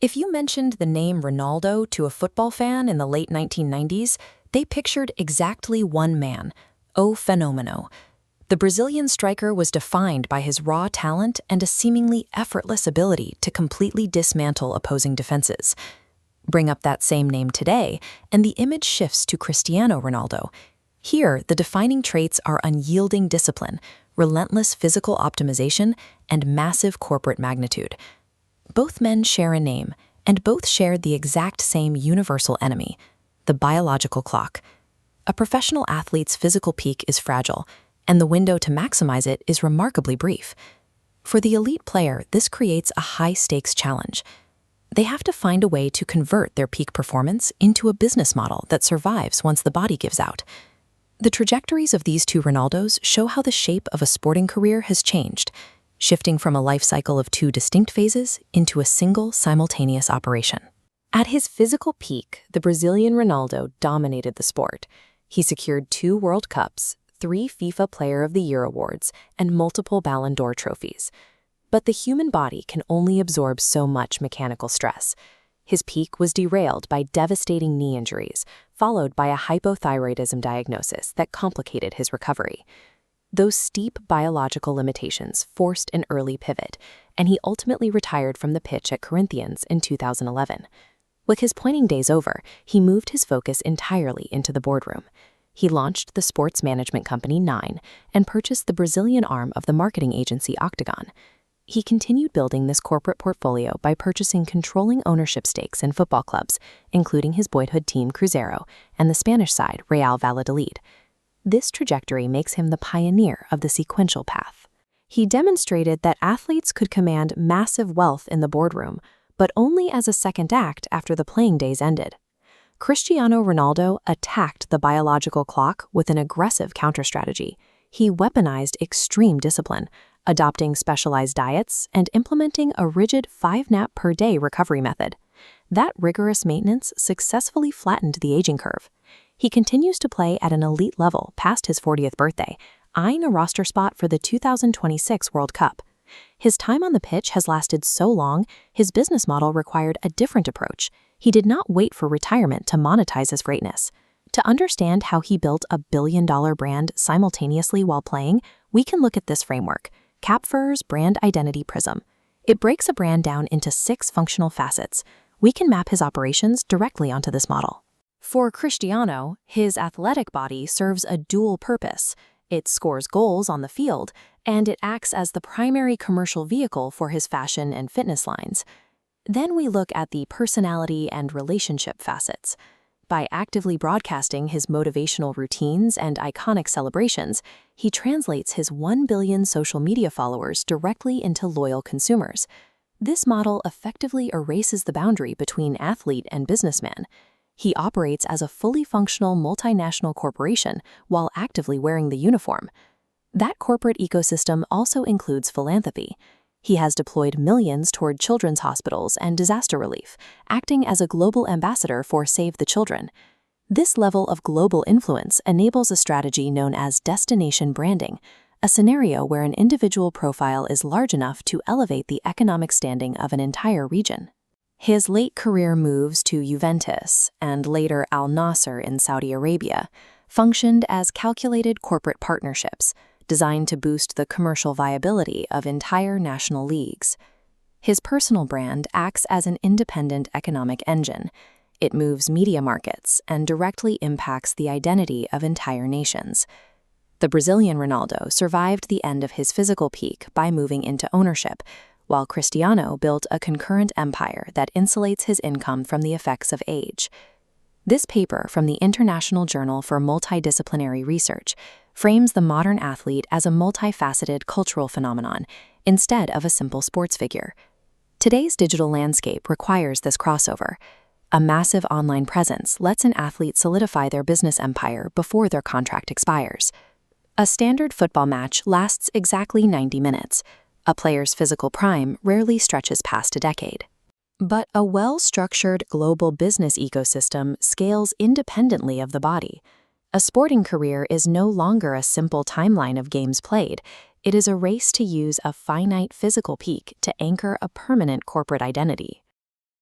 If you mentioned the name Ronaldo to a football fan in the late 1990s, they pictured exactly one man, O Fenomeno. The Brazilian striker was defined by his raw talent and a seemingly effortless ability to completely dismantle opposing defenses. Bring up that same name today, and the image shifts to Cristiano Ronaldo. Here, the defining traits are unyielding discipline, relentless physical optimization, and massive corporate magnitude. Both men share a name, and both shared the exact same universal enemy, the biological clock. A professional athlete's physical peak is fragile, and the window to maximize it is remarkably brief. For the elite player, this creates a high-stakes challenge. They have to find a way to convert their peak performance into a business model that survives once the body gives out. The trajectories of these two Ronaldos show how the shape of a sporting career has changed, shifting from a life cycle of two distinct phases into a single simultaneous operation. At his physical peak, the Brazilian Ronaldo dominated the sport. He secured 2 World Cups, 3 FIFA Player of the Year awards, and multiple Ballon d'Or trophies. But the human body can only absorb so much mechanical stress. His peak was derailed by devastating knee injuries, followed by a hypothyroidism diagnosis that complicated his recovery. Those steep biological limitations forced an early pivot, and he ultimately retired from the pitch at Corinthians in 2011. With his playing days over, he moved his focus entirely into the boardroom. He launched the sports management company Nine and purchased the Brazilian arm of the marketing agency Octagon. He continued building this corporate portfolio by purchasing controlling ownership stakes in football clubs, including his boyhood team Cruzeiro and the Spanish side Real Valladolid. This trajectory makes him the pioneer of the sequential path. He demonstrated that athletes could command massive wealth in the boardroom, but only as a second act after the playing days ended. Cristiano Ronaldo attacked the biological clock with an aggressive counter-strategy. He weaponized extreme discipline, adopting specialized diets and implementing a rigid 5-nap-per-day recovery method. That rigorous maintenance successfully flattened the aging curve. He continues to play at an elite level past his 40th birthday, eyeing a roster spot for the 2026 World Cup. His time on the pitch has lasted so long, his business model required a different approach. He did not wait for retirement to monetize his greatness. To understand how he built a billion-dollar brand simultaneously while playing, we can look at this framework, Capfer's Brand Identity Prism. It breaks a brand down into 6 functional facets. We can map his operations directly onto this model. For Cristiano, his athletic body serves a dual purpose. It scores goals on the field, and it acts as the primary commercial vehicle for his fashion and fitness lines. Then we look at the personality and relationship facets. By actively broadcasting his motivational routines and iconic celebrations, he translates his 1 billion social media followers directly into loyal consumers. This model effectively erases the boundary between athlete and businessman. He operates as a fully functional multinational corporation while actively wearing the uniform. That corporate ecosystem also includes philanthropy. He has deployed millions toward children's hospitals and disaster relief, acting as a global ambassador for Save the Children. This level of global influence enables a strategy known as destination branding, a scenario where an individual profile is large enough to elevate the economic standing of an entire region. His late career moves to Juventus and later Al Nasser in Saudi Arabia functioned as calculated corporate partnerships designed to boost the commercial viability of entire national leagues. His personal brand acts as an independent economic engine. It moves media markets and directly impacts the identity of entire nations. The Brazilian Ronaldo survived the end of his physical peak by moving into ownership, while Cristiano built a concurrent empire that insulates his income from the effects of age. This paper from the International Journal for Multidisciplinary Research frames the modern athlete as a multifaceted cultural phenomenon instead of a simple sports figure. Today's digital landscape requires this crossover. A massive online presence lets an athlete solidify their business empire before their contract expires. A standard football match lasts exactly 90 minutes. A player's physical prime rarely stretches past a decade. But a well-structured global business ecosystem scales independently of the body. A sporting career is no longer a simple timeline of games played. It is a race to use a finite physical peak to anchor a permanent corporate identity.